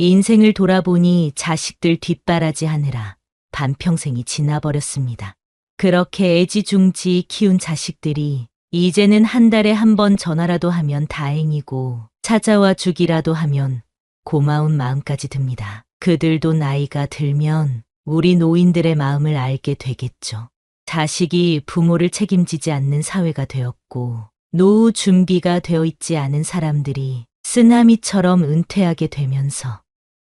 인생을 돌아보니 자식들 뒷바라지 하느라 반평생이 지나버렸습니다. 그렇게 애지중지 키운 자식들이 이제는 한 달에 한 번 전화라도 하면 다행이고 찾아와 주기라도 하면 고마운 마음까지 듭니다. 그들도 나이가 들면 우리 노인들의 마음을 알게 되겠죠. 자식이 부모를 책임지지 않는 사회가 되었고 노후 준비가 되어 있지 않은 사람들이 쓰나미처럼 은퇴하게 되면서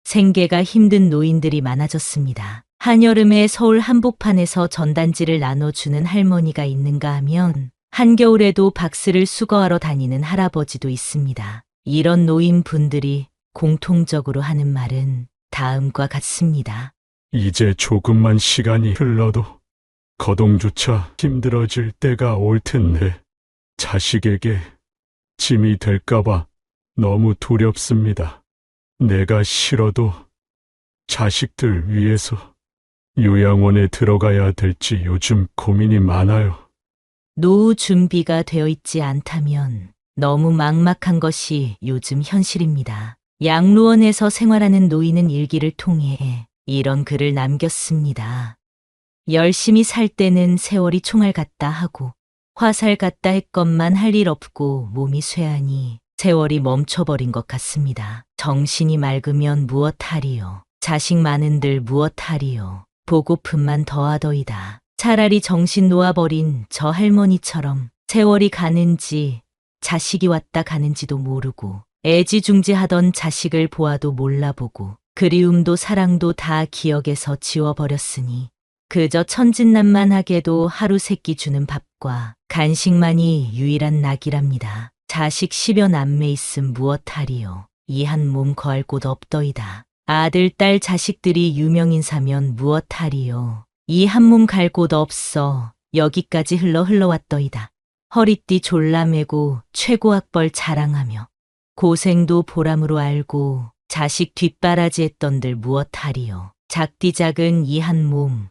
생계가 힘든 노인들이 많아졌습니다. 한여름에 서울 한복판에서 전단지를 나눠주는 할머니가 있는가 하면 한겨울에도 박스를 수거하러 다니는 할아버지도 있습니다. 이런 노인분들이 공통적으로 하는 말은 다음과 같습니다. 이제 조금만 시간이 흘러도 거동조차 힘들어질 때가 올 텐데 자식에게 짐이 될까봐 너무 두렵습니다. 내가 싫어도 자식들 위해서 요양원에 들어가야 될지 요즘 고민이 많아요. 노후 준비가 되어 있지 않다면 너무 막막한 것이 요즘 현실입니다. 양로원에서 생활하는 노인은 일기를 통해 이런 글을 남겼습니다. 열심히 살 때는 세월이 총알 같다 하고 화살 같다 했건만 할 일 없고 몸이 쇠하니 세월이 멈춰버린 것 같습니다. 정신이 맑으면 무엇하리요. 자식 많은들 무엇하리요. 보고픈만 더하더이다. 차라리 정신 놓아버린 저 할머니처럼 세월이 가는지 자식이 왔다 가는지도 모르고 애지중지하던 자식을 보아도 몰라보고 그리움도 사랑도 다 기억에서 지워버렸으니 그저 천진난만하게도 하루 세끼 주는 밥과 간식만이 유일한 낙이랍니다. 자식 10여 남매 있음 무엇하리요. 이 한 몸 거할 곳 없더이다. 아들, 딸, 자식들이 유명인사면 무엇하리요. 이 한 몸 갈 곳 없어 여기까지 흘러왔더이다. 허리띠 졸라매고 최고학벌 자랑하며 고생도 보람으로 알고 자식 뒷바라지 했던들 무엇하리요. 작디 작은 이 한 몸,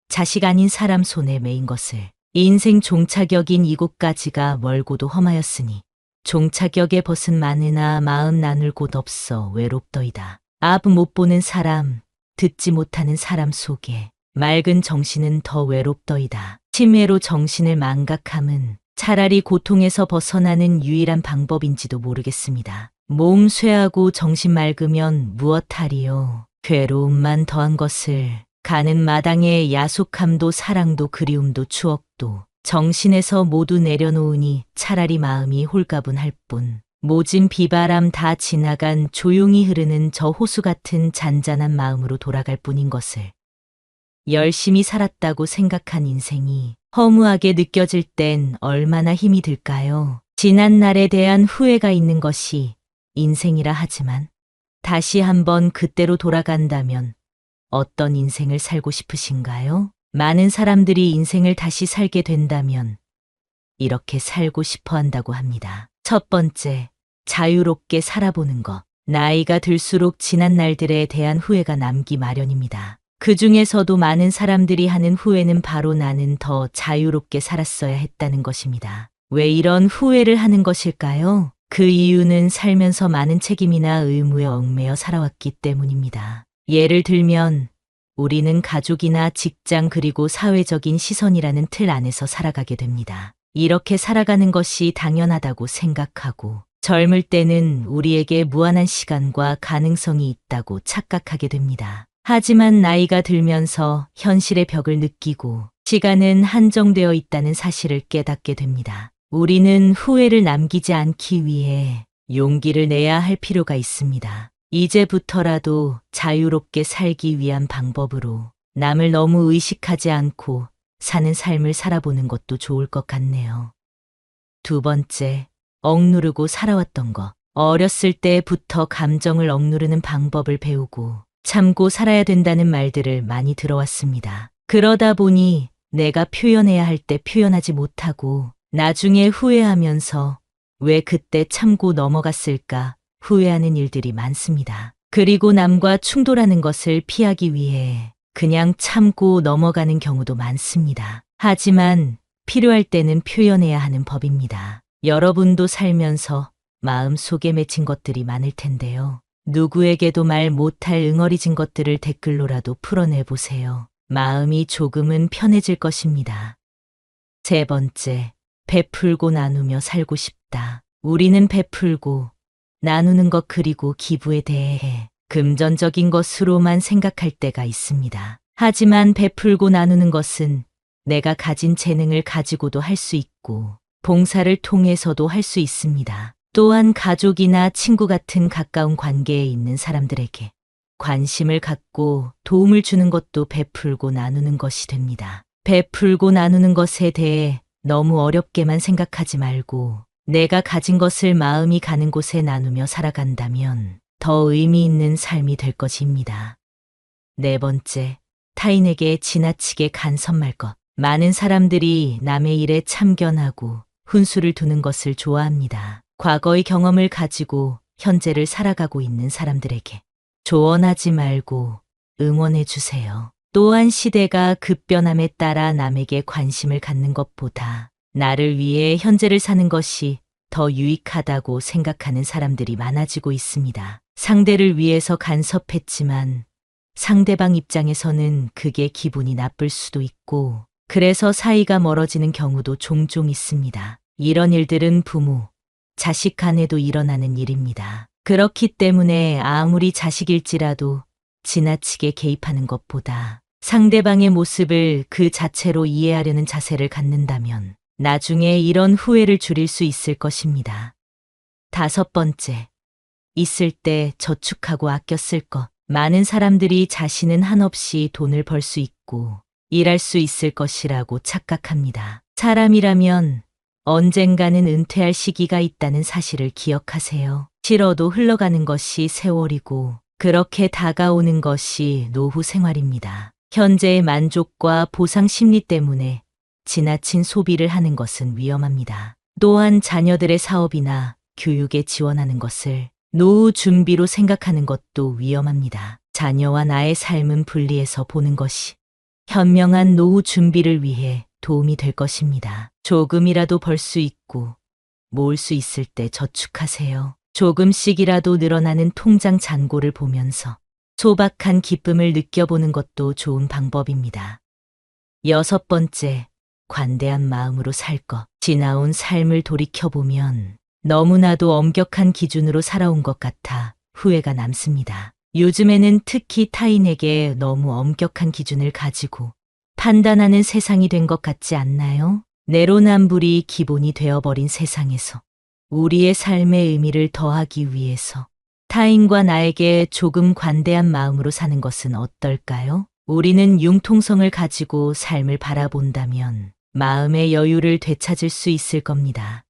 자식 아닌 사람 손에 메인 것을 인생 종착역인 이곳까지가 멀고도 험하였으니 종착역에 벗은 많으나 마음 나눌 곳 없어 외롭더이다. 앞 못 보는 사람, 듣지 못하는 사람 속에 맑은 정신은 더 외롭더이다. 치매로 정신을 망각함은 차라리 고통에서 벗어나는 유일한 방법인지도 모르겠습니다. 몸 쇠하고 정신 맑으면 무엇하리요. 괴로움만 더한 것을 가는 마당에 야속함도 사랑도 그리움도 추억도 정신에서 모두 내려놓으니 차라리 마음이 홀가분할 뿐 모진 비바람 다 지나간 조용히 흐르는 저 호수 같은 잔잔한 마음으로 돌아갈 뿐인 것을 열심히 살았다고 생각한 인생이 허무하게 느껴질 땐 얼마나 힘이 들까요? 지난 날에 대한 후회가 있는 것이 인생이라 하지만 다시 한번 그때로 돌아간다면 어떤 인생을 살고 싶으신가요? 많은 사람들이 인생을 다시 살게 된다면 이렇게 살고 싶어 한다고 합니다. 첫 번째, 자유롭게 살아보는 것. 나이가 들수록 지난 날들에 대한 후회가 남기 마련입니다. 그 중에서도 많은 사람들이 하는 후회는 바로 나는 더 자유롭게 살았어야 했다는 것입니다. 왜 이런 후회를 하는 것일까요? 그 이유는 살면서 많은 책임이나 의무에 얽매여 살아왔기 때문입니다. 예를 들면 우리는 가족이나 직장 그리고 사회적인 시선이라는 틀 안에서 살아가게 됩니다. 이렇게 살아가는 것이 당연하다고 생각하고 젊을 때는 우리에게 무한한 시간과 가능성이 있다고 착각하게 됩니다. 하지만 나이가 들면서 현실의 벽을 느끼고 시간은 한정되어 있다는 사실을 깨닫게 됩니다. 우리는 후회를 남기지 않기 위해 용기를 내야 할 필요가 있습니다. 이제부터라도 자유롭게 살기 위한 방법으로 남을 너무 의식하지 않고 사는 삶을 살아보는 것도 좋을 것 같네요. 두 번째, 억누르고 살아왔던 것. 어렸을 때부터 감정을 억누르는 방법을 배우고 참고 살아야 된다는 말들을 많이 들어왔습니다. 그러다 보니 내가 표현해야 할 때 표현하지 못하고 나중에 후회하면서 왜 그때 참고 넘어갔을까 후회하는 일들이 많습니다. 그리고 남과 충돌하는 것을 피하기 위해 그냥 참고 넘어가는 경우도 많습니다. 하지만 필요할 때는 표현해야 하는 법입니다. 여러분도 살면서 마음속에 맺힌 것들이 많을 텐데요. 누구에게도 말 못할 응어리진 것들을 댓글로라도 풀어내보세요. 마음이 조금은 편해질 것입니다. 세 번째, 베풀고 나누며 살고 싶다. 우리는 베풀고 나누는 것 그리고 기부에 대해 금전적인 것으로만 생각할 때가 있습니다. 하지만 베풀고 나누는 것은 내가 가진 재능을 가지고도 할 수 있고 봉사를 통해서도 할 수 있습니다. 또한 가족이나 친구 같은 가까운 관계에 있는 사람들에게 관심을 갖고 도움을 주는 것도 베풀고 나누는 것이 됩니다. 베풀고 나누는 것에 대해 너무 어렵게만 생각하지 말고 내가 가진 것을 마음이 가는 곳에 나누며 살아간다면 더 의미 있는 삶이 될 것입니다. 네 번째, 타인에게 지나치게 간섭할 것. 많은 사람들이 남의 일에 참견하고 훈수를 두는 것을 좋아합니다. 과거의 경험을 가지고 현재를 살아가고 있는 사람들에게 조언하지 말고 응원해 주세요. 또한 시대가 급변함에 따라 남에게 관심을 갖는 것보다 나를 위해 현재를 사는 것이 더 유익하다고 생각하는 사람들이 많아지고 있습니다. 상대를 위해서 간섭했지만 상대방 입장에서는 그게 기분이 나쁠 수도 있고 그래서 사이가 멀어지는 경우도 종종 있습니다. 이런 일들은 부모, 자식 간에도 일어나는 일입니다. 그렇기 때문에 아무리 자식일지라도 지나치게 개입하는 것보다 상대방의 모습을 그 자체로 이해하려는 자세를 갖는다면 나중에 이런 후회를 줄일 수 있을 것입니다. 다섯 번째, 있을 때 저축하고 아껴 쓸 것. 많은 사람들이 자신은 한없이 돈을 벌 수 있고 일할 수 있을 것이라고 착각합니다. 사람이라면 언젠가는 은퇴할 시기가 있다는 사실을 기억하세요. 싫어도 흘러가는 것이 세월이고 그렇게 다가오는 것이 노후 생활입니다. 현재의 만족과 보상 심리 때문에 지나친 소비를 하는 것은 위험합니다. 또한 자녀들의 사업이나 교육에 지원하는 것을 노후 준비로 생각하는 것도 위험합니다. 자녀와 나의 삶은 분리해서 보는 것이 현명한 노후 준비를 위해 도움이 될 것입니다. 조금이라도 벌 수 있고 모을 수 있을 때 저축하세요. 조금씩이라도 늘어나는 통장 잔고를 보면서 소박한 기쁨을 느껴보는 것도 좋은 방법입니다. 여섯 번째, 관대한 마음으로 살 것. 지나온 삶을 돌이켜보면 너무나도 엄격한 기준으로 살아온 것 같아 후회가 남습니다. 요즘에는 특히 타인에게 너무 엄격한 기준을 가지고 판단하는 세상이 된 것 같지 않나요? 내로남불이 기본이 되어버린 세상에서 우리의 삶의 의미를 더하기 위해서 타인과 나에게 조금 관대한 마음으로 사는 것은 어떨까요? 우리는 융통성을 가지고 삶을 바라본다면 마음의 여유를 되찾을 수 있을 겁니다.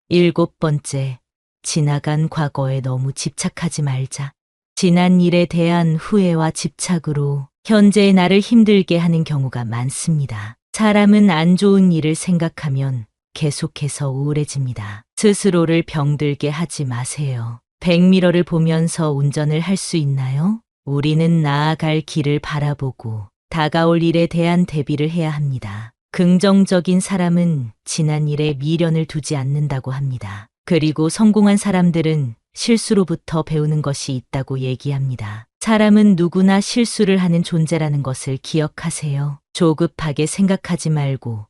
일곱 번째, 지나간 과거에 너무 집착하지 말자. 지난 일에 대한 후회와 집착으로 현재의 나를 힘들게 하는 경우가 많습니다. 사람은 안 좋은 일을 생각하면 계속해서 우울해집니다. 스스로를 병들게 하지 마세요. 백미러를 보면서 운전을 할 수 있나요? 우리는 나아갈 길을 바라보고 다가올 일에 대한 대비를 해야 합니다. 긍정적인 사람은 지난 일에 미련을 두지 않는다고 합니다. 그리고 성공한 사람들은 실수로부터 배우는 것이 있다고 얘기합니다. 사람은 누구나 실수를 하는 존재라는 것을 기억하세요. 조급하게 생각하지 말고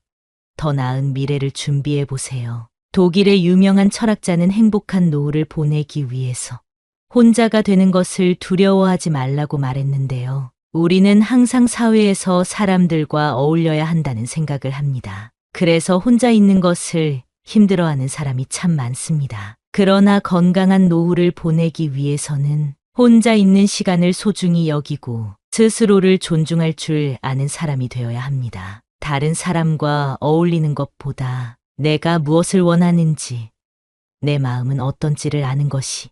더 나은 미래를 준비해 보세요. 독일의 유명한 철학자는 행복한 노후를 보내기 위해서 혼자가 되는 것을 두려워하지 말라고 말했는데요. 우리는 항상 사회에서 사람들과 어울려야 한다는 생각을 합니다. 그래서 혼자 있는 것을 힘들어하는 사람이 참 많습니다. 그러나 건강한 노후를 보내기 위해서는 혼자 있는 시간을 소중히 여기고 스스로를 존중할 줄 아는 사람이 되어야 합니다. 다른 사람과 어울리는 것보다 내가 무엇을 원하는지, 내 마음은 어떤지를 아는 것이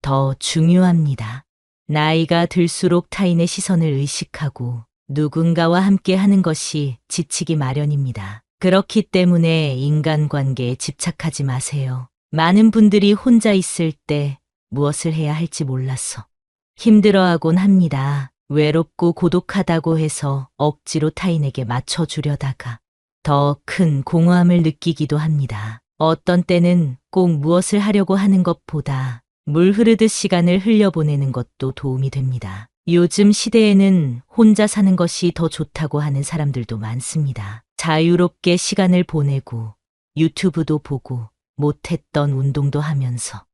더 중요합니다. 나이가 들수록 타인의 시선을 의식하고 누군가와 함께 하는 것이 지치기 마련입니다. 그렇기 때문에 인간관계에 집착하지 마세요. 많은 분들이 혼자 있을 때 무엇을 해야 할지 몰라서 힘들어하곤 합니다. 외롭고 고독하다고 해서 억지로 타인에게 맞춰주려다가 더 큰 공허함을 느끼기도 합니다. 어떤 때는 꼭 무엇을 하려고 하는 것보다 물 흐르듯 시간을 흘려보내는 것도 도움이 됩니다. 요즘 시대에는 혼자 사는 것이 더 좋다고 하는 사람들도 많습니다. 자유롭게 시간을 보내고 유튜브도 보고 못했던 운동도 하면서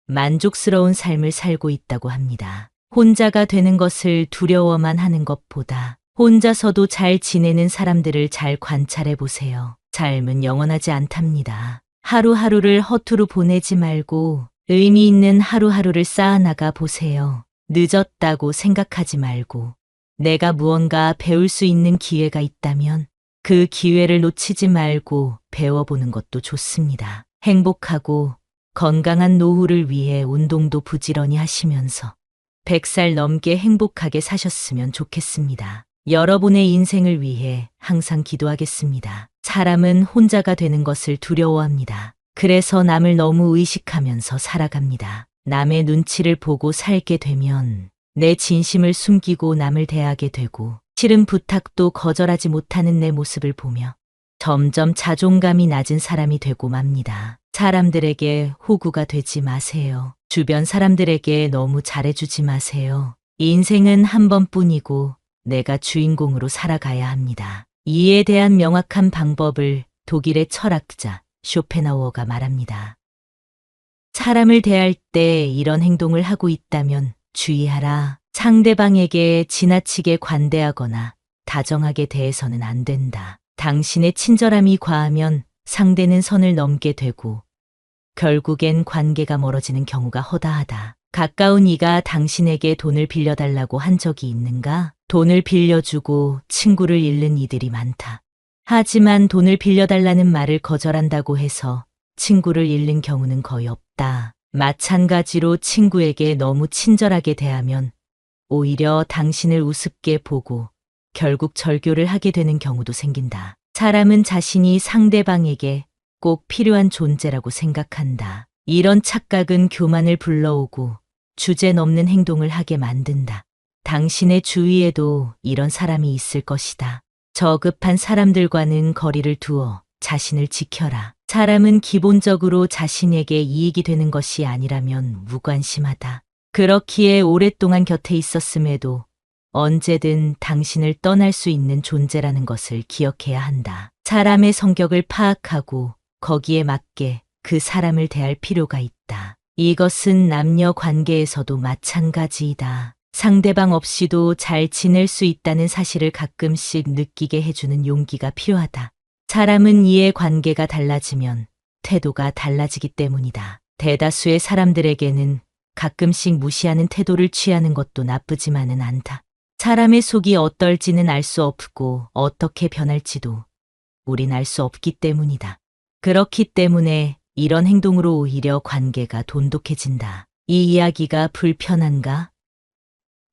만족스러운 삶을 살고 있다고 합니다. 혼자가 되는 것을 두려워만 하는 것보다 혼자서도 잘 지내는 사람들을 잘 관찰해 보세요. 삶은 영원하지 않답니다. 하루하루를 허투루 보내지 말고 의미 있는 하루하루를 쌓아나가 보세요. 늦었다고 생각하지 말고 내가 무언가 배울 수 있는 기회가 있다면 그 기회를 놓치지 말고 배워보는 것도 좋습니다. 행복하고 건강한 노후를 위해 운동도 부지런히 하시면서 100살 넘게 행복하게 사셨으면 좋겠습니다. 여러분의 인생을 위해 항상 기도하겠습니다. 사람은 혼자가 되는 것을 두려워합니다. 그래서 남을 너무 의식하면서 살아갑니다. 남의 눈치를 보고 살게 되면 내 진심을 숨기고 남을 대하게 되고 싫은 부탁도 거절하지 못하는 내 모습을 보며 점점 자존감이 낮은 사람이 되고 맙니다. 사람들에게 호구가 되지 마세요. 주변 사람들에게 너무 잘해주지 마세요. 인생은 한 번뿐이고 내가 주인공으로 살아가야 합니다. 이에 대한 명확한 방법을 독일의 철학자 쇼펜하우어가 말합니다. 사람을 대할 때 이런 행동을 하고 있다면 주의하라. 상대방에게 지나치게 관대하거나 다정하게 대해서는 안 된다. 당신의 친절함이 과하면 상대는 선을 넘게 되고 결국엔 관계가 멀어지는 경우가 허다하다. 가까운 이가 당신에게 돈을 빌려달라고 한 적이 있는가? 돈을 빌려주고 친구를 잃는 이들이 많다. 하지만 돈을 빌려달라는 말을 거절한다고 해서 친구를 잃는 경우는 거의 없다. 마찬가지로 친구에게 너무 친절하게 대하면 오히려 당신을 우습게 보고 결국 절교를 하게 되는 경우도 생긴다. 사람은 자신이 상대방에게 꼭 필요한 존재라고 생각한다. 이런 착각은 교만을 불러오고 주제 넘는 행동을 하게 만든다. 당신의 주위에도 이런 사람이 있을 것이다. 저급한 사람들과는 거리를 두어 자신을 지켜라. 사람은 기본적으로 자신에게 이익이 되는 것이 아니라면 무관심하다. 그렇기에 오랫동안 곁에 있었음에도 언제든 당신을 떠날 수 있는 존재라는 것을 기억해야 한다. 사람의 성격을 파악하고 거기에 맞게 그 사람을 대할 필요가 있다. 이것은 남녀 관계에서도 마찬가지이다. 상대방 없이도 잘 지낼 수 있다는 사실을 가끔씩 느끼게 해주는 용기가 필요하다. 사람은 이해 관계가 달라지면 태도가 달라지기 때문이다. 대다수의 사람들에게는 가끔씩 무시하는 태도를 취하는 것도 나쁘지만은 않다. 사람의 속이 어떨지는 알 수 없고 어떻게 변할지도 우린 알 수 없기 때문이다. 그렇기 때문에 이런 행동으로 오히려 관계가 돈독해진다. 이 이야기가 불편한가?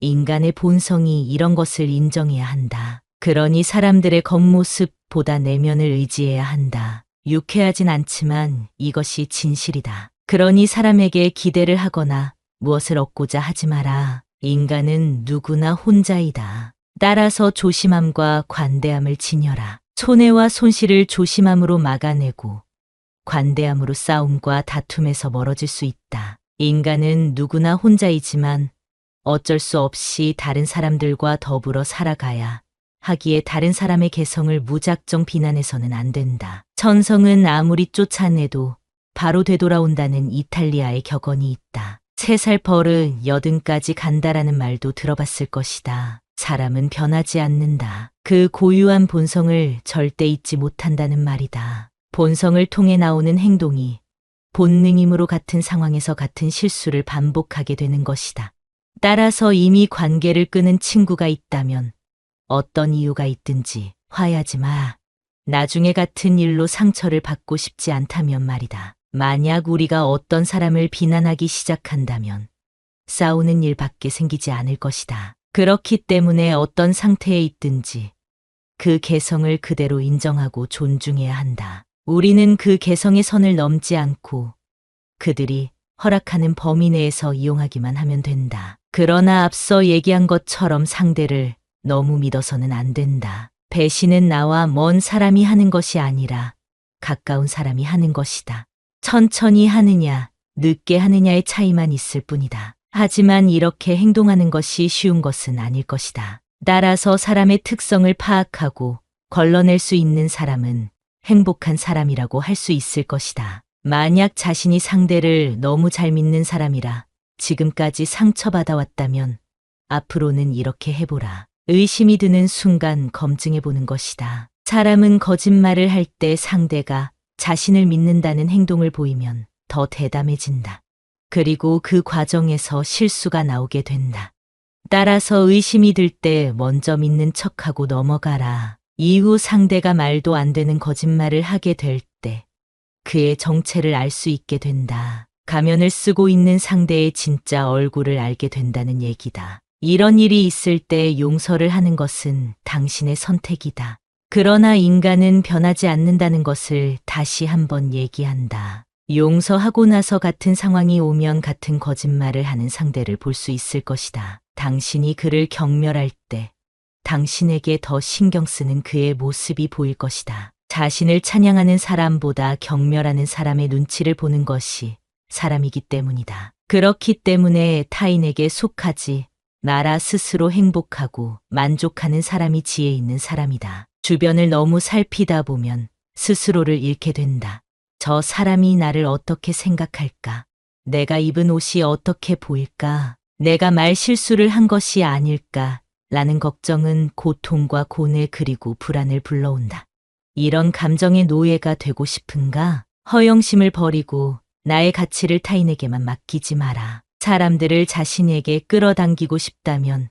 인간의 본성이 이런 것을 인정해야 한다. 그러니 사람들의 겉모습보다 내면을 의지해야 한다. 유쾌하진 않지만 이것이 진실이다. 그러니 사람에게 기대를 하거나 무엇을 얻고자 하지 마라. 인간은 누구나 혼자이다. 따라서 조심함과 관대함을 지녀라. 손해와 손실을 조심함으로 막아내고 관대함으로 싸움과 다툼에서 멀어질 수 있다. 인간은 누구나 혼자이지만 어쩔 수 없이 다른 사람들과 더불어 살아가야 하기에 다른 사람의 개성을 무작정 비난해서는 안 된다. 천성은 아무리 쫓아내도 바로 되돌아온다는 이탈리아의 격언이 있다. 3살 버릇 80까지 간다라는 말도 들어봤을 것이다. 사람은 변하지 않는다. 그 고유한 본성을 절대 잊지 못한다는 말이다. 본성을 통해 나오는 행동이 본능임으로 같은 상황에서 같은 실수를 반복하게 되는 것이다. 따라서 이미 관계를 끊은 친구가 있다면 어떤 이유가 있든지 화해하지 마. 나중에 같은 일로 상처를 받고 싶지 않다면 말이다. 만약 우리가 어떤 사람을 비난하기 시작한다면 싸우는 일밖에 생기지 않을 것이다. 그렇기 때문에 어떤 상태에 있든지 그 개성을 그대로 인정하고 존중해야 한다. 우리는 그 개성의 선을 넘지 않고 그들이 허락하는 범위 내에서 이용하기만 하면 된다. 그러나 앞서 얘기한 것처럼 상대를 너무 믿어서는 안 된다. 배신은 나와 먼 사람이 하는 것이 아니라 가까운 사람이 하는 것이다. 천천히 하느냐, 늦게 하느냐의 차이만 있을 뿐이다. 하지만 이렇게 행동하는 것이 쉬운 것은 아닐 것이다. 따라서 사람의 특성을 파악하고 걸러낼 수 있는 사람은 행복한 사람이라고 할 수 있을 것이다. 만약 자신이 상대를 너무 잘 믿는 사람이라 지금까지 상처받아 왔다면 앞으로는 이렇게 해보라. 의심이 드는 순간 검증해보는 것이다. 사람은 거짓말을 할 때 상대가 자신을 믿는다는 행동을 보이면 더 대담해진다. 그리고 그 과정에서 실수가 나오게 된다. 따라서 의심이 들 때 먼저 믿는 척하고 넘어가라. 이후 상대가 말도 안 되는 거짓말을 하게 될 때 그의 정체를 알 수 있게 된다. 가면을 쓰고 있는 상대의 진짜 얼굴을 알게 된다는 얘기다. 이런 일이 있을 때 용서를 하는 것은 당신의 선택이다. 그러나 인간은 변하지 않는다는 것을 다시 한번 얘기한다. 용서하고 나서 같은 상황이 오면 같은 거짓말을 하는 상대를 볼 수 있을 것이다. 당신이 그를 경멸할 때 당신에게 더 신경 쓰는 그의 모습이 보일 것이다. 자신을 찬양하는 사람보다 경멸하는 사람의 눈치를 보는 것이 사람이기 때문이다. 그렇기 때문에 타인에게 속하지 나라 스스로 행복하고 만족하는 사람이 지혜 있는 사람이다. 주변을 너무 살피다 보면 스스로를 잃게 된다. 저 사람이 나를 어떻게 생각할까? 내가 입은 옷이 어떻게 보일까? 내가 말 실수를 한 것이 아닐까? 라는 걱정은 고통과 고뇌 그리고 불안을 불러온다. 이런 감정의 노예가 되고 싶은가? 허영심을 버리고 나의 가치를 타인에게만 맡기지 마라. 사람들을 자신에게 끌어당기고 싶다면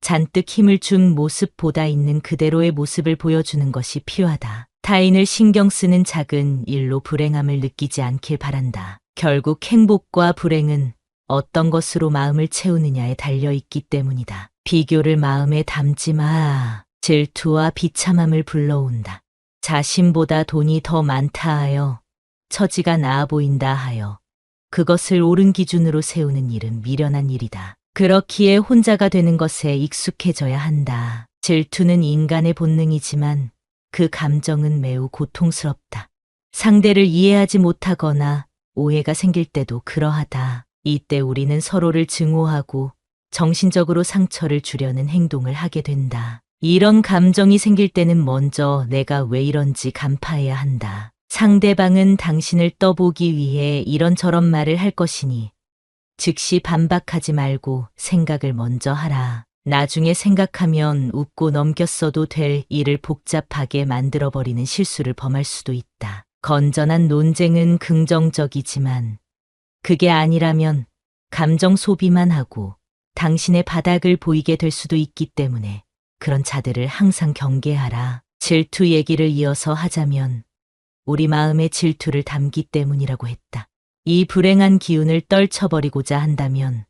잔뜩 힘을 준 모습보다 있는 그대로의 모습을 보여주는 것이 필요하다. 타인을 신경 쓰는 작은 일로 불행함을 느끼지 않길 바란다. 결국 행복과 불행은 어떤 것으로 마음을 채우느냐에 달려있기 때문이다. 비교를 마음에 담지 마. 질투와 비참함을 불러온다. 자신보다 돈이 더 많다 하여 처지가 나아 보인다 하여 그것을 옳은 기준으로 세우는 일은 미련한 일이다. 그렇기에 혼자가 되는 것에 익숙해져야 한다. 질투는 인간의 본능이지만 그 감정은 매우 고통스럽다. 상대를 이해하지 못하거나 오해가 생길 때도 그러하다. 이때 우리는 서로를 증오하고 정신적으로 상처를 주려는 행동을 하게 된다. 이런 감정이 생길 때는 먼저 내가 왜 이런지 간파해야 한다. 상대방은 당신을 떠보기 위해 이런저런 말을 할 것이니 즉시 반박하지 말고 생각을 먼저 하라. 나중에 생각하면 웃고 넘겼어도 될 일을 복잡하게 만들어버리는 실수를 범할 수도 있다. 건전한 논쟁은 긍정적이지만 그게 아니라면 감정 소비만 하고 당신의 바닥을 보이게 될 수도 있기 때문에 그런 자들을 항상 경계하라. 질투 얘기를 이어서 하자면 우리 마음에 질투를 담기 때문이라고 했다. 이 불행한 기운을 떨쳐버리고자 한다면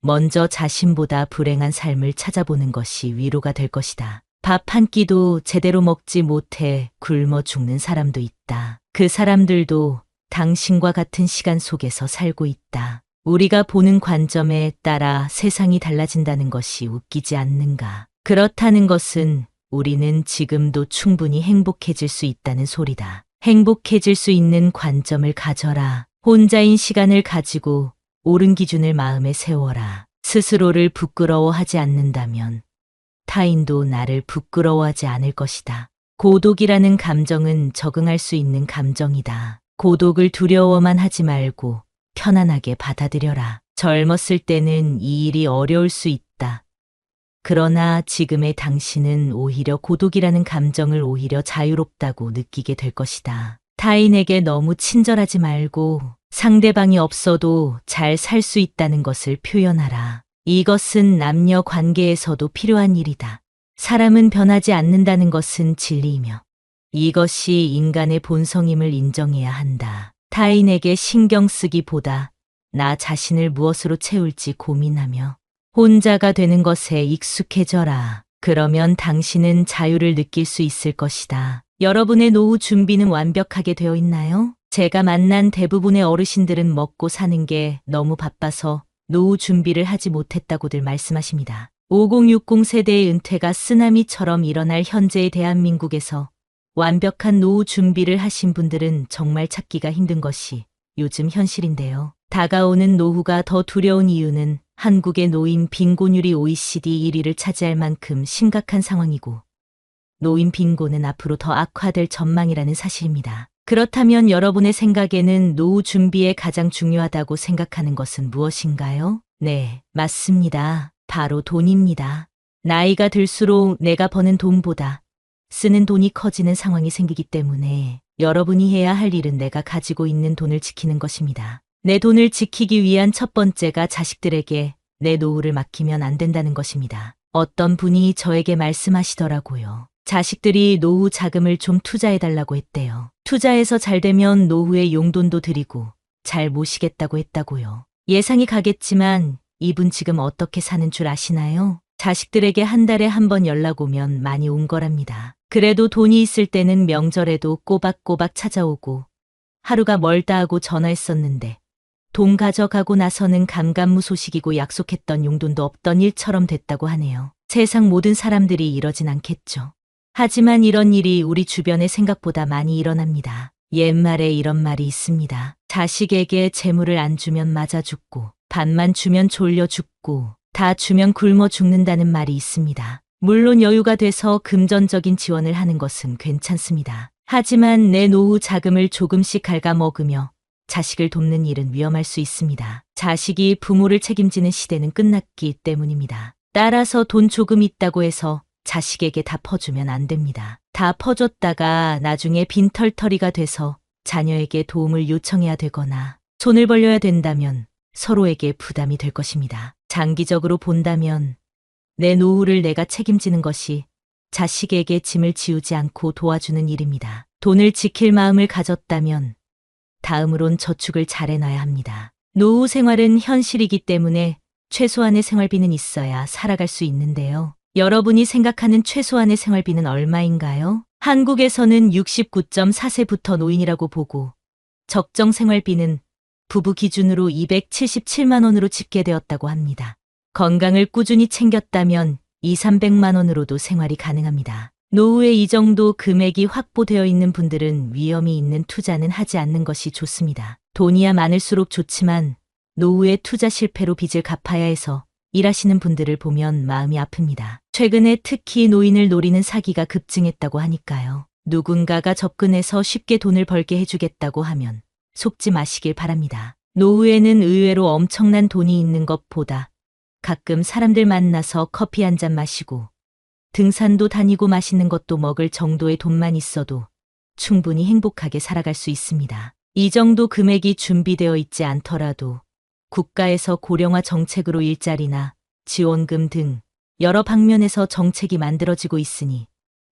먼저 자신보다 불행한 삶을 찾아보는 것이 위로가 될 것이다. 밥 한 끼도 제대로 먹지 못해 굶어 죽는 사람도 있다. 그 사람들도 당신과 같은 시간 속에서 살고 있다. 우리가 보는 관점에 따라 세상이 달라진다는 것이 웃기지 않는가? 그렇다는 것은 우리는 지금도 충분히 행복해질 수 있다는 소리다. 행복해질 수 있는 관점을 가져라. 혼자인 시간을 가지고 옳은 기준을 마음에 세워라. 스스로를 부끄러워하지 않는다면 타인도 나를 부끄러워하지 않을 것이다. 고독이라는 감정은 적응할 수 있는 감정이다. 고독을 두려워만 하지 말고 편안하게 받아들여라. 젊었을 때는 이 일이 어려울 수 있다. 그러나 지금의 당신은 오히려 고독이라는 감정을 오히려 자유롭다고 느끼게 될 것이다. 타인에게 너무 친절하지 말고 상대방이 없어도 잘 살 수 있다는 것을 표현하라. 이것은 남녀 관계에서도 필요한 일이다. 사람은 변하지 않는다는 것은 진리이며 이것이 인간의 본성임을 인정해야 한다. 타인에게 신경 쓰기보다 나 자신을 무엇으로 채울지 고민하며 혼자가 되는 것에 익숙해져라. 그러면 당신은 자유를 느낄 수 있을 것이다. 여러분의 노후 준비는 완벽하게 되어 있나요? 제가 만난 대부분의 어르신들은 먹고 사는 게 너무 바빠서 노후 준비를 하지 못했다고들 말씀하십니다. 5060 세대의 은퇴가 쓰나미처럼 일어날 현재의 대한민국에서 완벽한 노후 준비를 하신 분들은 정말 찾기가 힘든 것이 요즘 현실인데요. 다가오는 노후가 더 두려운 이유는 한국의 노인 빈곤율이 OECD 1위를 차지할 만큼 심각한 상황이고 노인 빈곤은 앞으로 더 악화될 전망이라는 사실입니다. 그렇다면 여러분의 생각에는 노후 준비에 가장 중요하다고 생각하는 것은 무엇인가요? 네, 맞습니다. 바로 돈입니다. 나이가 들수록 내가 버는 돈보다 쓰는 돈이 커지는 상황이 생기기 때문에 여러분이 해야 할 일은 내가 가지고 있는 돈을 지키는 것입니다. 내 돈을 지키기 위한 첫 번째가 자식들에게 내 노후를 맡기면 안 된다는 것입니다. 어떤 분이 저에게 말씀하시더라고요. 자식들이 노후 자금을 좀 투자해달라고 했대요. 투자해서 잘 되면 노후에 용돈도 드리고 잘 모시겠다고 했다고요. 예상이 가겠지만 이분 지금 어떻게 사는 줄 아시나요? 자식들에게 한 달에 한 번 연락 오면 많이 온 거랍니다. 그래도 돈이 있을 때는 명절에도 꼬박꼬박 찾아오고 하루가 멀다 하고 전화했었는데 돈 가져가고 나서는 감감무소식이고 약속했던 용돈도 없던 일처럼 됐다고 하네요. 세상 모든 사람들이 이러진 않겠죠. 하지만 이런 일이 우리 주변에 생각보다 많이 일어납니다. 옛말에 이런 말이 있습니다. 자식에게 재물을 안 주면 맞아 죽고 반만 주면 졸려 죽고 다 주면 굶어 죽는다는 말이 있습니다. 물론 여유가 돼서 금전적인 지원을 하는 것은 괜찮습니다. 하지만 내 노후 자금을 조금씩 갉아먹으며 자식을 돕는 일은 위험할 수 있습니다. 자식이 부모를 책임지는 시대는 끝났기 때문입니다. 따라서 돈 조금 있다고 해서 자식에게 다 퍼주면 안 됩니다. 다 퍼줬다가 나중에 빈털터리가 돼서 자녀에게 도움을 요청해야 되거나 손을 벌려야 된다면 서로에게 부담이 될 것입니다. 장기적으로 본다면 내 노후를 내가 책임지는 것이 자식에게 짐을 지우지 않고 도와주는 일입니다. 돈을 지킬 마음을 가졌다면 다음으론 저축을 잘 해놔야 합니다. 노후 생활은 현실이기 때문에 최소한의 생활비는 있어야 살아갈 수 있는데요. 여러분이 생각하는 최소한의 생활비는 얼마인가요? 한국에서는 69.4세부터 노인이라고 보고 적정 생활비는 부부 기준으로 277만 원으로 집계되었다고 합니다. 건강을 꾸준히 챙겼다면 200~300만 원으로도 생활이 가능합니다. 노후에 이 정도 금액이 확보되어 있는 분들은 위험이 있는 투자는 하지 않는 것이 좋습니다. 돈이야 많을수록 좋지만 노후에 투자 실패로 빚을 갚아야 해서 일하시는 분들을 보면 마음이 아픕니다. 최근에 특히 노인을 노리는 사기가 급증했다고 하니까요. 누군가가 접근해서 쉽게 돈을 벌게 해주겠다고 하면 속지 마시길 바랍니다. 노후에는 의외로 엄청난 돈이 있는 것보다 가끔 사람들 만나서 커피 한 잔 마시고 등산도 다니고 맛있는 것도 먹을 정도의 돈만 있어도 충분히 행복하게 살아갈 수 있습니다. 이 정도 금액이 준비되어 있지 않더라도 국가에서 고령화 정책으로 일자리나 지원금 등 여러 방면에서 정책이 만들어지고 있으니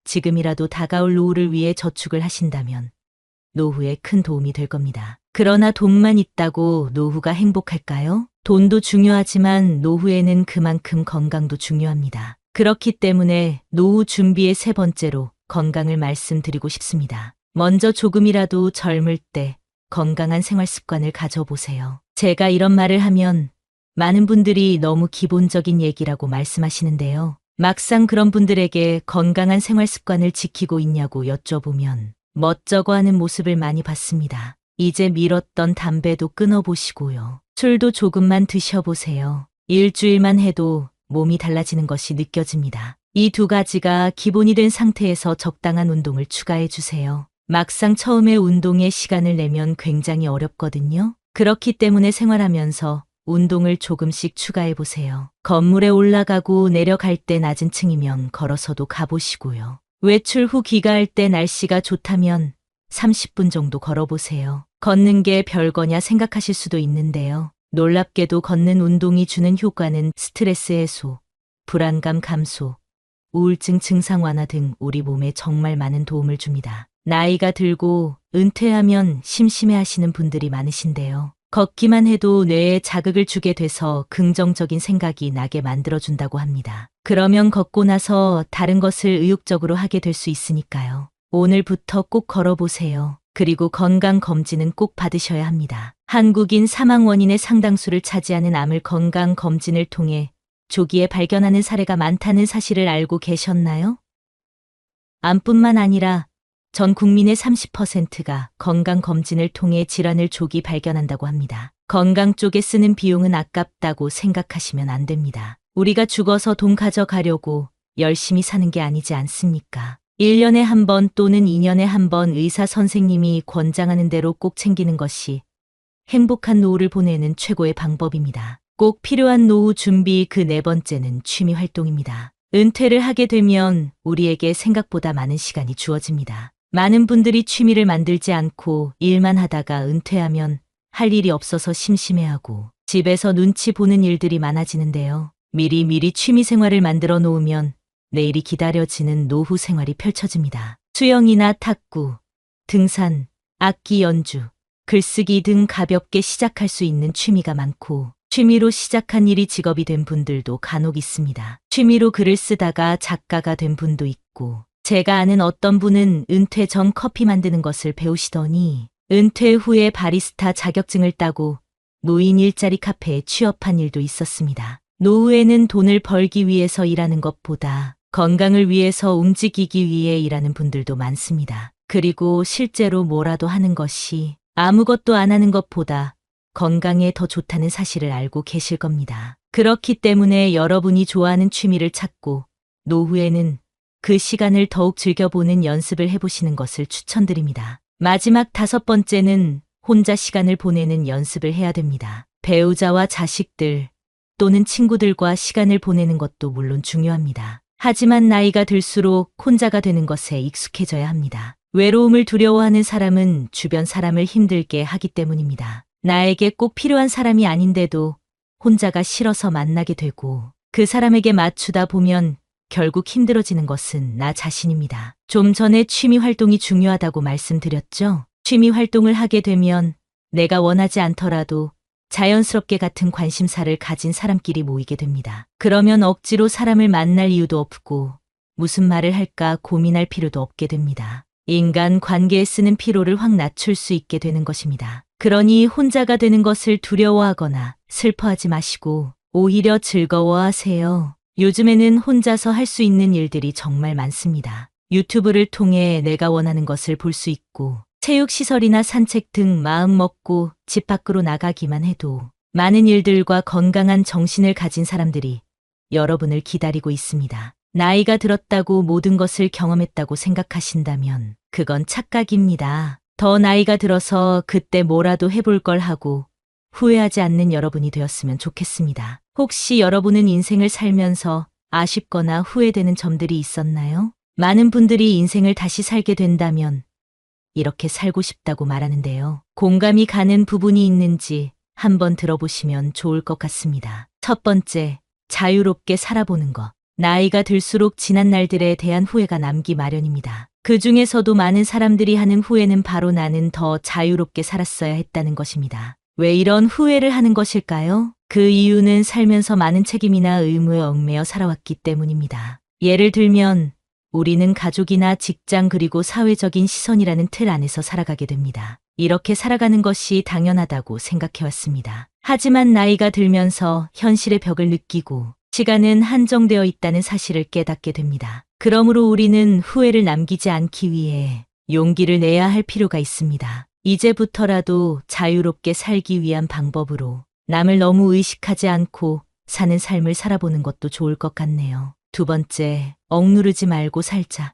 지금이라도 다가올 노후를 위해 저축을 하신다면 노후에 큰 도움이 될 겁니다. 그러나 돈만 있다고 노후가 행복할까요? 돈도 중요하지만 노후에는 그만큼 건강도 중요합니다. 그렇기 때문에 노후 준비의 세 번째로 건강을 말씀드리고 싶습니다. 먼저 조금이라도 젊을 때 건강한 생활 습관을 가져보세요. 제가 이런 말을 하면 많은 분들이 너무 기본적인 얘기라고 말씀하시는데요. 막상 그런 분들에게 건강한 생활 습관을 지키고 있냐고 여쭤보면 멋쩍어하는 모습을 많이 봤습니다. 이제 미뤘던 담배도 끊어보시고요. 술도 조금만 드셔보세요. 일주일만 해도 몸이 달라지는 것이 느껴집니다. 이 두 가지가 기본이 된 상태에서 적당한 운동을 추가해 주세요. 막상 처음에 운동에 시간을 내면 굉장히 어렵거든요. 그렇기 때문에 생활하면서 운동을 조금씩 추가해 보세요. 건물에 올라가고 내려갈 때 낮은 층이면 걸어서도 가보시고요. 외출 후 귀가할 때 날씨가 좋다면 30분 정도 걸어보세요. 걷는 게 별거냐 생각하실 수도 있는데요. 놀랍게도 걷는 운동이 주는 효과는 스트레스 해소, 불안감 감소, 우울증 증상 완화 등 우리 몸에 정말 많은 도움을 줍니다. 나이가 들고 은퇴하면 심심해하시는 분들이 많으신데요. 걷기만 해도 뇌에 자극을 주게 돼서 긍정적인 생각이 나게 만들어준다고 합니다. 그러면 걷고 나서 다른 것을 의욕적으로 하게 될 수 있으니까요. 오늘부터 꼭 걸어보세요. 그리고 건강검진은 꼭 받으셔야 합니다. 한국인 사망 원인의 상당수를 차지하는 암을 건강검진을 통해 조기에 발견하는 사례가 많다는 사실을 알고 계셨나요? 암뿐만 아니라 전 국민의 30%가 건강검진을 통해 질환을 조기 발견한다고 합니다. 건강 쪽에 쓰는 비용은 아깝다고 생각하시면 안 됩니다. 우리가 죽어서 돈 가져가려고 열심히 사는 게 아니지 않습니까? 1년에 한 번 또는 2년에 한 번 의사 선생님이 권장하는 대로 꼭 챙기는 것이 행복한 노후를 보내는 최고의 방법입니다. 꼭 필요한 노후 준비 그 네 번째는 취미 활동입니다. 은퇴를 하게 되면 우리에게 생각보다 많은 시간이 주어집니다. 많은 분들이 취미를 만들지 않고 일만 하다가 은퇴하면 할 일이 없어서 심심해하고 집에서 눈치 보는 일들이 많아지는데요. 미리미리 취미 생활을 만들어 놓으면 내일이 기다려지는 노후 생활이 펼쳐집니다. 수영이나 탁구, 등산, 악기 연주, 글쓰기 등 가볍게 시작할 수 있는 취미가 많고 취미로 시작한 일이 직업이 된 분들도 간혹 있습니다. 취미로 글을 쓰다가 작가가 된 분도 있고 제가 아는 어떤 분은 은퇴 전 커피 만드는 것을 배우시더니 은퇴 후에 바리스타 자격증을 따고 무인 일자리 카페에 취업한 일도 있었습니다. 노후에는 돈을 벌기 위해서 일하는 것보다 건강을 위해서 움직이기 위해 일하는 분들도 많습니다. 그리고 실제로 뭐라도 하는 것이 아무것도 안 하는 것보다 건강에 더 좋다는 사실을 알고 계실 겁니다. 그렇기 때문에 여러분이 좋아하는 취미를 찾고 노후에는 그 시간을 더욱 즐겨보는 연습을 해보시는 것을 추천드립니다. 마지막 5번째는 혼자 시간을 보내는 연습을 해야 됩니다. 배우자와 자식들 또는 친구들과 시간을 보내는 것도 물론 중요합니다. 하지만 나이가 들수록 혼자가 되는 것에 익숙해져야 합니다. 외로움을 두려워하는 사람은 주변 사람을 힘들게 하기 때문입니다. 나에게 꼭 필요한 사람이 아닌데도 혼자가 싫어서 만나게 되고 그 사람에게 맞추다 보면 결국 힘들어지는 것은 나 자신입니다. 좀 전에 취미 활동이 중요하다고 말씀드렸죠? 취미 활동을 하게 되면 내가 원하지 않더라도 자연스럽게 같은 관심사를 가진 사람끼리 모이게 됩니다. 그러면 억지로 사람을 만날 이유도 없고 무슨 말을 할까 고민할 필요도 없게 됩니다. 인간 관계에 쓰는 피로를 확 낮출 수 있게 되는 것입니다. 그러니 혼자가 되는 것을 두려워하거나 슬퍼하지 마시고 오히려 즐거워하세요. 요즘에는 혼자서 할 수 있는 일들이 정말 많습니다. 유튜브를 통해 내가 원하는 것을 볼 수 있고 체육시설이나 산책 등 마음 먹고 집 밖으로 나가기만 해도 많은 일들과 건강한 정신을 가진 사람들이 여러분을 기다리고 있습니다. 나이가 들었다고 모든 것을 경험했다고 생각하신다면 그건 착각입니다. 더 나이가 들어서 그때 뭐라도 해볼 걸 하고 후회하지 않는 여러분이 되었으면 좋겠습니다. 혹시 여러분은 인생을 살면서 아쉽거나 후회되는 점들이 있었나요? 많은 분들이 인생을 다시 살게 된다면 이렇게 살고 싶다고 말하는데요. 공감이 가는 부분이 있는지 한번 들어보시면 좋을 것 같습니다. 첫 번째, 자유롭게 살아보는 것. 나이가 들수록 지난 날들에 대한 후회가 남기 마련입니다. 그 중에서도 많은 사람들이 하는 후회는 바로 나는 더 자유롭게 살았어야 했다는 것입니다. 왜 이런 후회를 하는 것일까요? 그 이유는 살면서 많은 책임이나 의무에 얽매여 살아왔기 때문입니다. 예를 들면 우리는 가족이나 직장 그리고 사회적인 시선이라는 틀 안에서 살아가게 됩니다. 이렇게 살아가는 것이 당연하다고 생각해왔습니다. 하지만 나이가 들면서 현실의 벽을 느끼고 시간은 한정되어 있다는 사실을 깨닫게 됩니다. 그러므로 우리는 후회를 남기지 않기 위해 용기를 내야 할 필요가 있습니다. 이제부터라도 자유롭게 살기 위한 방법으로 남을 너무 의식하지 않고 사는 삶을 살아보는 것도 좋을 것 같네요. 두 번째, 억누르지 말고 살자.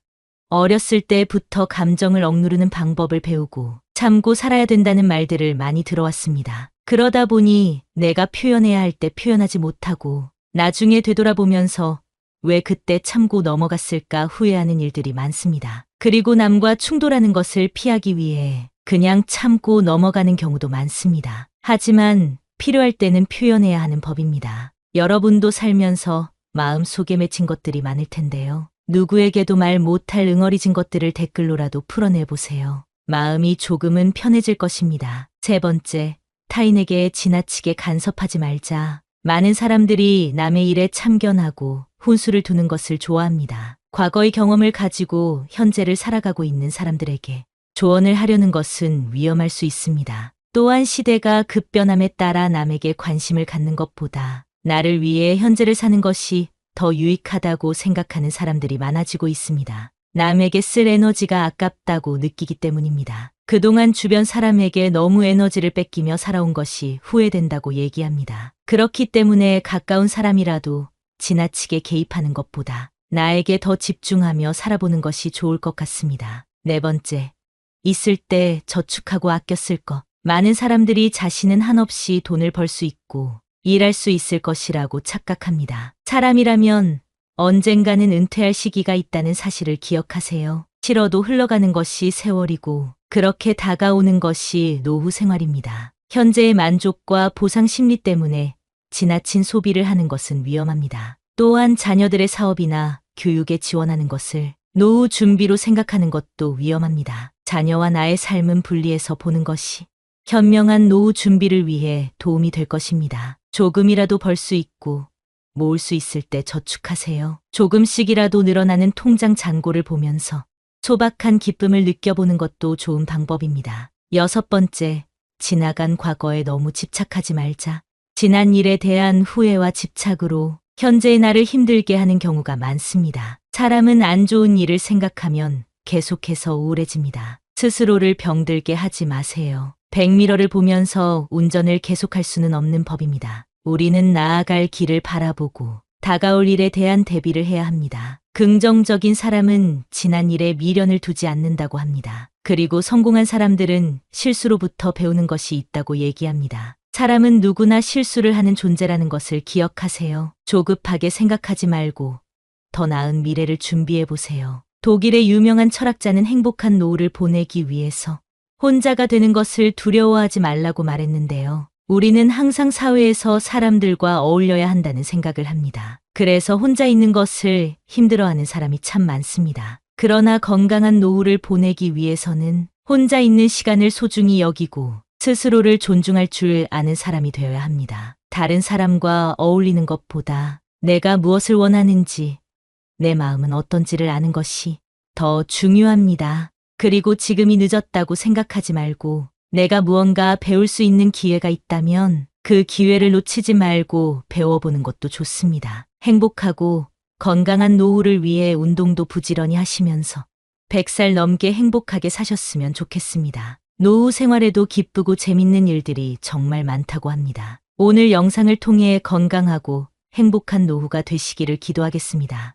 어렸을 때부터 감정을 억누르는 방법을 배우고 참고 살아야 된다는 말들을 많이 들어왔습니다. 그러다 보니 내가 표현해야 할 때 표현하지 못하고 나중에 되돌아보면서 왜 그때 참고 넘어갔을까 후회하는 일들이 많습니다. 그리고 남과 충돌하는 것을 피하기 위해 그냥 참고 넘어가는 경우도 많습니다. 하지만 필요할 때는 표현해야 하는 법입니다. 여러분도 살면서 마음속에 맺힌 것들이 많을 텐데요. 누구에게도 말 못할 응어리진 것들을 댓글로라도 풀어내보세요. 마음이 조금은 편해질 것입니다. 세 번째, 타인에게 지나치게 간섭하지 말자. 많은 사람들이 남의 일에 참견하고 훈수를 두는 것을 좋아합니다. 과거의 경험을 가지고 현재를 살아가고 있는 사람들에게 조언을 하려는 것은 위험할 수 있습니다. 또한 시대가 급변함에 따라 남에게 관심을 갖는 것보다 나를 위해 현재를 사는 것이 더 유익하다고 생각하는 사람들이 많아지고 있습니다. 남에게 쓸 에너지가 아깝다고 느끼기 때문입니다. 그동안 주변 사람에게 너무 에너지를 뺏기며 살아온 것이 후회된다고 얘기합니다. 그렇기 때문에 가까운 사람이라도 지나치게 개입하는 것보다 나에게 더 집중하며 살아보는 것이 좋을 것 같습니다. 네 번째, 있을 때 저축하고 아껴 쓸 것. 많은 사람들이 자신은 한없이 돈을 벌 수 있고 일할 수 있을 것이라고 착각합니다. 사람이라면 언젠가는 은퇴할 시기가 있다는 사실을 기억하세요. 싫어도 흘러가는 것이 세월이고 그렇게 다가오는 것이 노후 생활입니다. 현재의 만족과 보상 심리 때문에 지나친 소비를 하는 것은 위험합니다. 또한 자녀들의 사업이나 교육에 지원하는 것을 노후 준비로 생각하는 것도 위험합니다. 자녀와 나의 삶은 분리해서 보는 것이 현명한 노후 준비를 위해 도움이 될 것입니다. 조금이라도 벌 수 있고 모을 수 있을 때 저축하세요. 조금씩이라도 늘어나는 통장 잔고를 보면서 소박한 기쁨을 느껴보는 것도 좋은 방법입니다. 여섯 번째, 지나간 과거에 너무 집착하지 말자. 지난 일에 대한 후회와 집착으로 현재의 나를 힘들게 하는 경우가 많습니다. 사람은 안 좋은 일을 생각하면 계속해서 우울해집니다. 스스로를 병들게 하지 마세요. 백미러를 보면서 운전을 계속할 수는 없는 법입니다. 우리는 나아갈 길을 바라보고 다가올 일에 대한 대비를 해야 합니다. 긍정적인 사람은 지난 일에 미련을 두지 않는다고 합니다. 그리고 성공한 사람들은 실수로부터 배우는 것이 있다고 얘기합니다. 사람은 누구나 실수를 하는 존재라는 것을 기억하세요. 조급하게 생각하지 말고 더 나은 미래를 준비해 보세요. 독일의 유명한 철학자는 행복한 노후를 보내기 위해서 혼자가 되는 것을 두려워하지 말라고 말했는데요. 우리는 항상 사회에서 사람들과 어울려야 한다는 생각을 합니다. 그래서 혼자 있는 것을 힘들어하는 사람이 참 많습니다. 그러나 건강한 노후를 보내기 위해서는 혼자 있는 시간을 소중히 여기고 스스로를 존중할 줄 아는 사람이 되어야 합니다. 다른 사람과 어울리는 것보다 내가 무엇을 원하는지, 내 마음은 어떤지를 아는 것이 더 중요합니다. 그리고 지금이 늦었다고 생각하지 말고 내가 무언가 배울 수 있는 기회가 있다면 그 기회를 놓치지 말고 배워보는 것도 좋습니다. 행복하고 건강한 노후를 위해 운동도 부지런히 하시면서 100살 넘게 행복하게 사셨으면 좋겠습니다. 노후 생활에도 기쁘고 재밌는 일들이 정말 많다고 합니다. 오늘 영상을 통해 건강하고 행복한 노후가 되시기를 기도하겠습니다.